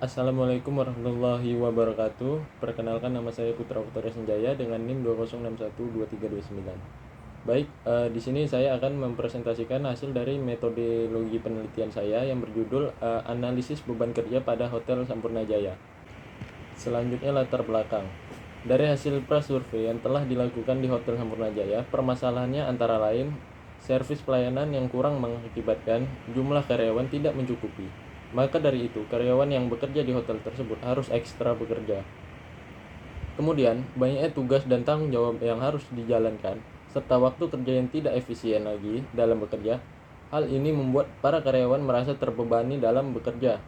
Assalamualaikum warahmatullahi wabarakatuh. Perkenalkan, nama saya Putra Putara Senjaya dengan NIM 20612329. Baik, di sini saya akan mempresentasikan hasil dari metodologi penelitian saya yang berjudul analisis beban kerja pada Hotel Sampurna Jaya. Selanjutnya, latar belakang. Dari hasil prasurvei yang telah dilakukan di Hotel Sampurna Jaya, permasalahannya antara lain servis pelayanan yang kurang mengakibatkan jumlah karyawan tidak mencukupi. Maka dari itu, karyawan yang bekerja di hotel tersebut harus ekstra bekerja. Kemudian, banyaknya tugas dan tanggung jawab yang harus dijalankan, serta waktu kerja yang tidak efisien lagi dalam bekerja. Hal ini membuat para karyawan merasa terbebani dalam bekerja.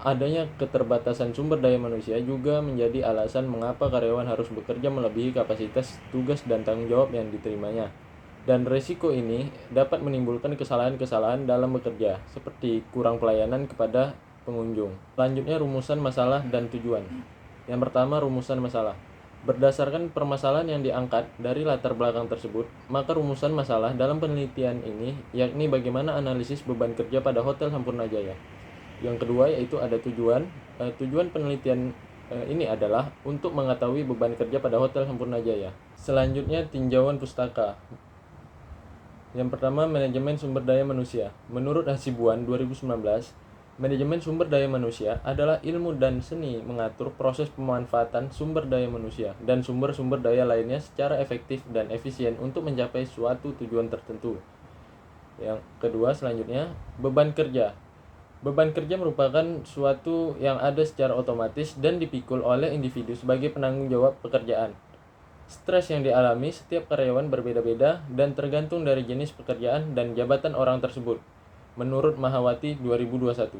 Adanya keterbatasan sumber daya manusia juga menjadi alasan mengapa karyawan harus bekerja melebihi kapasitas tugas dan tanggung jawab yang diterimanya. Dan risiko ini dapat menimbulkan kesalahan-kesalahan dalam bekerja, seperti kurang pelayanan kepada pengunjung. Selanjutnya, rumusan masalah dan tujuan. Yang pertama, rumusan masalah. Berdasarkan permasalahan yang diangkat dari latar belakang tersebut, maka rumusan masalah dalam penelitian ini yakni bagaimana analisis beban kerja pada Hotel Sampurna Jaya. Yang kedua yaitu ada tujuan. Tujuan penelitian ini adalah untuk mengetahui beban kerja pada Hotel Sampurna Jaya. Selanjutnya, tinjauan pustaka. Yang pertama, manajemen sumber daya manusia. Menurut Hasibuan 2019, manajemen sumber daya manusia adalah ilmu dan seni mengatur proses pemanfaatan sumber daya manusia dan sumber-sumber daya lainnya secara efektif dan efisien untuk mencapai suatu tujuan tertentu. Yang kedua, selanjutnya, beban kerja. Beban kerja merupakan suatu yang ada secara otomatis dan dipikul oleh individu sebagai penanggung jawab pekerjaan. Stres yang dialami setiap karyawan berbeda-beda dan tergantung dari jenis pekerjaan dan jabatan orang tersebut, menurut Mahawati 2021.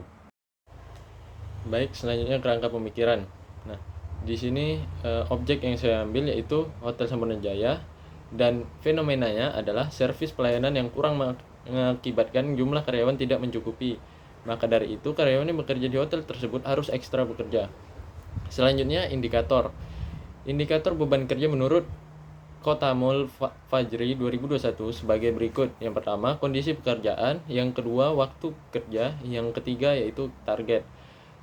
Baik, selanjutnya kerangka pemikiran. Nah, di sini objek yang saya ambil yaitu Hotel Sampurna Jaya, dan fenomenanya adalah servis pelayanan yang kurang mengakibatkan jumlah karyawan tidak mencukupi. Maka dari itu, karyawan yang bekerja di hotel tersebut harus ekstra bekerja. Selanjutnya, indikator. Indikator beban kerja menurut Kotamul Fajri 2021 sebagai berikut. Yang pertama, kondisi pekerjaan. Yang kedua, waktu kerja. Yang ketiga yaitu target.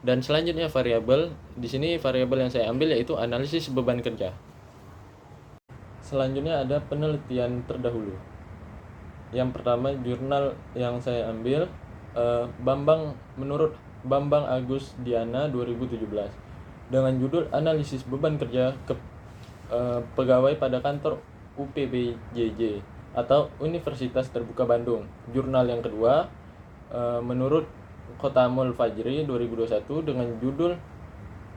Dan selanjutnya variabel. Di sini variabel yang saya ambil yaitu analisis beban kerja. Selanjutnya ada penelitian terdahulu. Yang pertama, jurnal yang saya ambil menurut Bambang Agus Diana 2017 dengan judul analisis beban kerja pegawai pada kantor UPBJJ atau Universitas Terbuka Bandung. Jurnal yang kedua menurut Khotamul Fajri 2021 dengan judul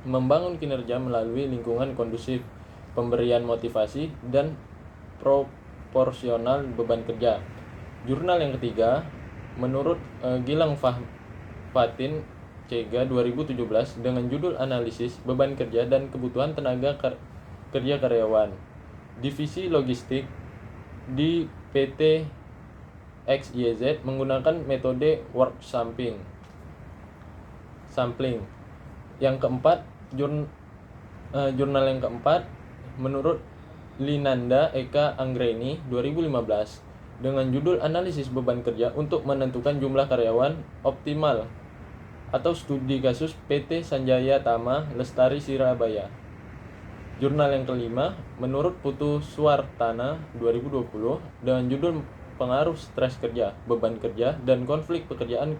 membangun kinerja melalui lingkungan kondusif, pemberian motivasi dan proporsional beban kerja. Jurnal yang ketiga menurut Gilang Fatin Cega 2017 dengan judul analisis beban kerja dan kebutuhan tenaga kerja karyawan divisi logistik di PT XYZ menggunakan metode work sampling. Yang keempat, jurnal yang keempat menurut Linanda Eka Anggreni 2015 dengan judul analisis beban kerja untuk menentukan jumlah karyawan optimal atau studi kasus PT Sanjaya Tama Lestari Surabaya. Jurnal yang kelima menurut Putu Suwartana 2020 dengan judul pengaruh stres kerja, beban kerja, dan konflik pekerjaan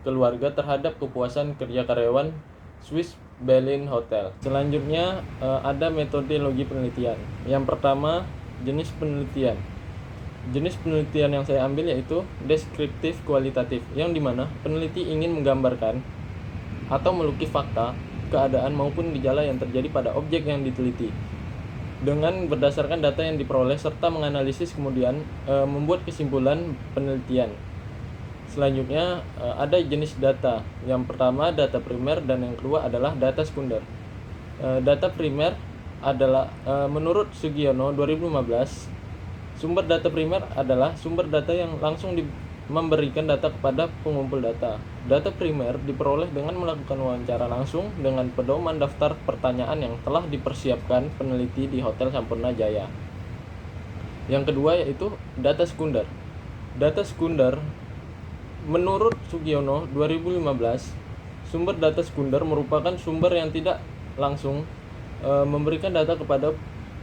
keluarga terhadap kepuasan kerja karyawan Swiss Berlin Hotel. Selanjutnya ada metodologi penelitian. Yang pertama, jenis penelitian. Jenis penelitian yang saya ambil yaitu deskriptif kualitatif, yang dimana peneliti ingin menggambarkan atau melukis fakta, keadaan maupun gejala yang terjadi pada objek yang diteliti dengan berdasarkan data yang diperoleh serta menganalisis kemudian membuat kesimpulan penelitian. Selanjutnya ada jenis data. Yang pertama data primer dan yang kedua adalah data sekunder. Data primer adalah menurut Sugiono 2015, sumber data primer adalah sumber data yang langsung memberikan data kepada pengumpul data. Data primer diperoleh dengan melakukan wawancara langsung dengan pedoman daftar pertanyaan yang telah dipersiapkan peneliti di Hotel Sampurna Jaya. Yang kedua yaitu data sekunder. Data sekunder menurut Sugiono 2015, Sumber data sekunder merupakan sumber yang tidak langsung memberikan data kepada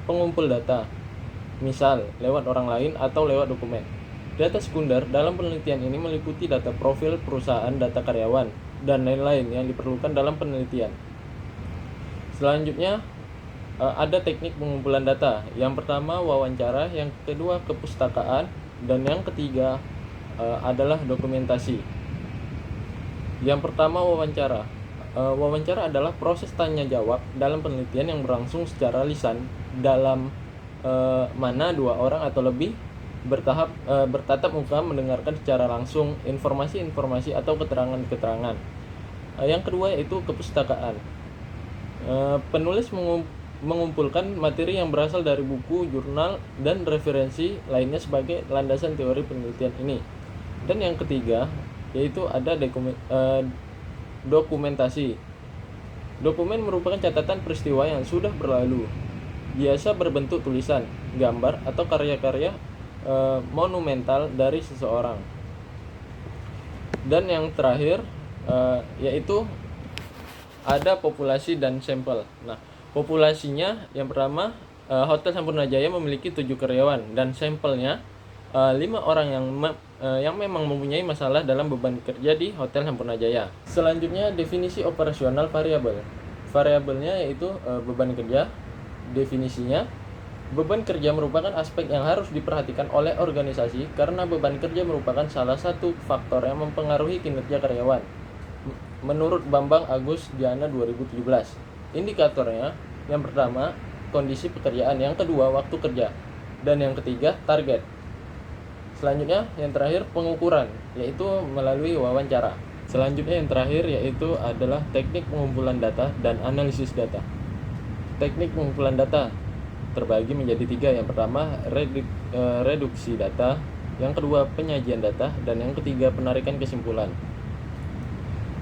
pengumpul data, misal lewat orang lain atau lewat dokumen. Data sekunder dalam penelitian ini meliputi data profil perusahaan, data karyawan, dan lain-lain yang diperlukan dalam penelitian. Selanjutnya ada teknik pengumpulan data. Yang pertama wawancara, yang kedua kepustakaan, dan yang ketiga adalah dokumentasi. Yang pertama wawancara. Wawancara adalah proses tanya jawab dalam penelitian yang berlangsung secara lisan, dalam mana dua orang atau lebih bertatap muka mendengarkan secara langsung informasi-informasi atau keterangan-keterangan. Yang kedua yaitu kepustakaan. Penulis mengumpulkan materi yang berasal dari buku, jurnal, dan referensi lainnya sebagai landasan teori penelitian ini. Dan yang ketiga yaitu ada dokumentasi. Dokumen merupakan catatan peristiwa yang sudah berlalu, biasa berbentuk tulisan, gambar, atau karya-karya monumental dari seseorang. Dan yang terakhir yaitu ada populasi dan sampel. Nah, populasinya yang pertama Hotel Sampurna Jaya memiliki 7 karyawan dan sampelnya 5 orang yang memang mempunyai masalah dalam beban kerja di Hotel Sampurna Jaya. Selanjutnya definisi operasional variabel. Variabelnya yaitu beban kerja. Definisinya, beban kerja merupakan aspek yang harus diperhatikan oleh organisasi karena beban kerja merupakan salah satu faktor yang mempengaruhi kinerja karyawan. Menurut Bambang Agus Diana 2017. Indikatornya, yang pertama kondisi pekerjaan, yang kedua waktu kerja, dan yang ketiga target. Selanjutnya yang terakhir pengukuran, yaitu melalui wawancara. Selanjutnya yang terakhir yaitu adalah teknik pengumpulan data dan analisis data. Teknik pengumpulan data terbagi menjadi 3. Yang pertama reduksi data, yang kedua penyajian data, dan yang ketiga penarikan kesimpulan.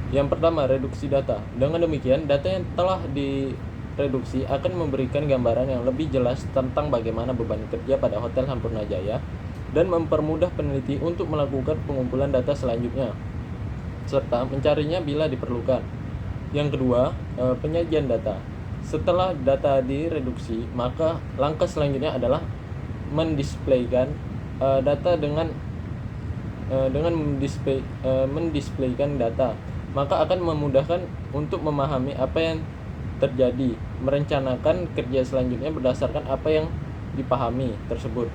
Yang pertama reduksi data. Dengan demikian data yang telah direduksi akan memberikan gambaran yang lebih jelas tentang bagaimana beban kerja pada Hotel Sampurna Jaya dan mempermudah peneliti untuk melakukan pengumpulan data selanjutnya serta mencarinya bila diperlukan. Yang kedua, penyajian data. Setelah data direduksi, maka langkah selanjutnya adalah mendisplaykan data dengan mendisplaykan data. Maka akan memudahkan untuk memahami apa yang terjadi, merencanakan kerja selanjutnya berdasarkan apa yang dipahami tersebut.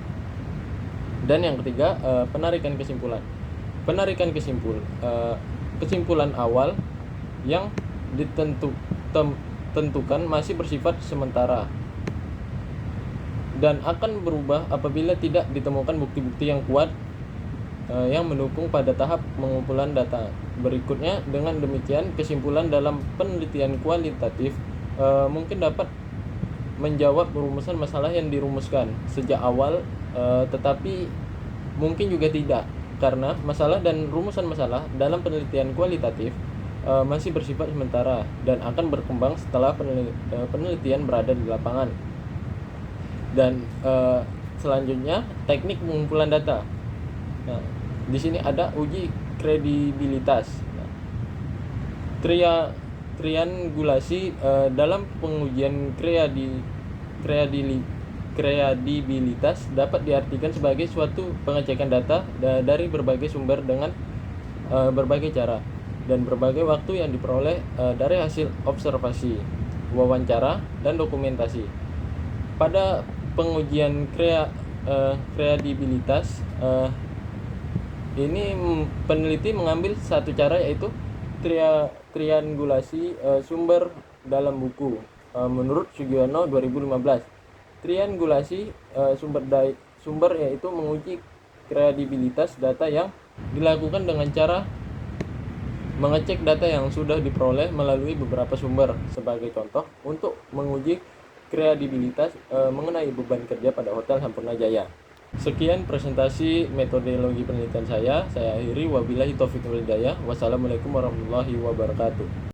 Dan yang ketiga, penarikan kesimpulan. Penarikan kesimpulan awal yang ditentukan masih bersifat sementara dan akan berubah apabila tidak ditemukan bukti-bukti yang kuat yang mendukung pada tahap pengumpulan data berikutnya. Dengan demikian, kesimpulan dalam penelitian kualitatif mungkin dapat menjawab rumusan masalah yang dirumuskan sejak awal, tetapi mungkin juga tidak, karena masalah dan rumusan masalah dalam penelitian kualitatif masih bersifat sementara dan akan berkembang setelah penelitian berada di lapangan. Dan selanjutnya teknik pengumpulan data. Nah, di sini ada uji kredibilitas. Nah, triangulasi dalam pengujian kredibilitas dapat diartikan sebagai suatu pengecekan data dari berbagai sumber dengan berbagai cara dan berbagai waktu yang diperoleh dari hasil observasi, wawancara, dan dokumentasi. Pada pengujian kredibilitas ini peneliti mengambil satu cara, yaitu triangulasi sumber dalam buku menurut Sugiono 2015. Triangulasi sumber yaitu menguji kredibilitas data yang dilakukan dengan cara mengecek data yang sudah diperoleh melalui beberapa sumber. Sebagai contoh, untuk menguji kredibilitas mengenai beban kerja pada Hotel Sampurna Jaya. Sekian presentasi metodologi penelitian saya akhiri. Wabillahi taufiq wal hidayah. Wassalamualaikum warahmatullahi wabarakatuh.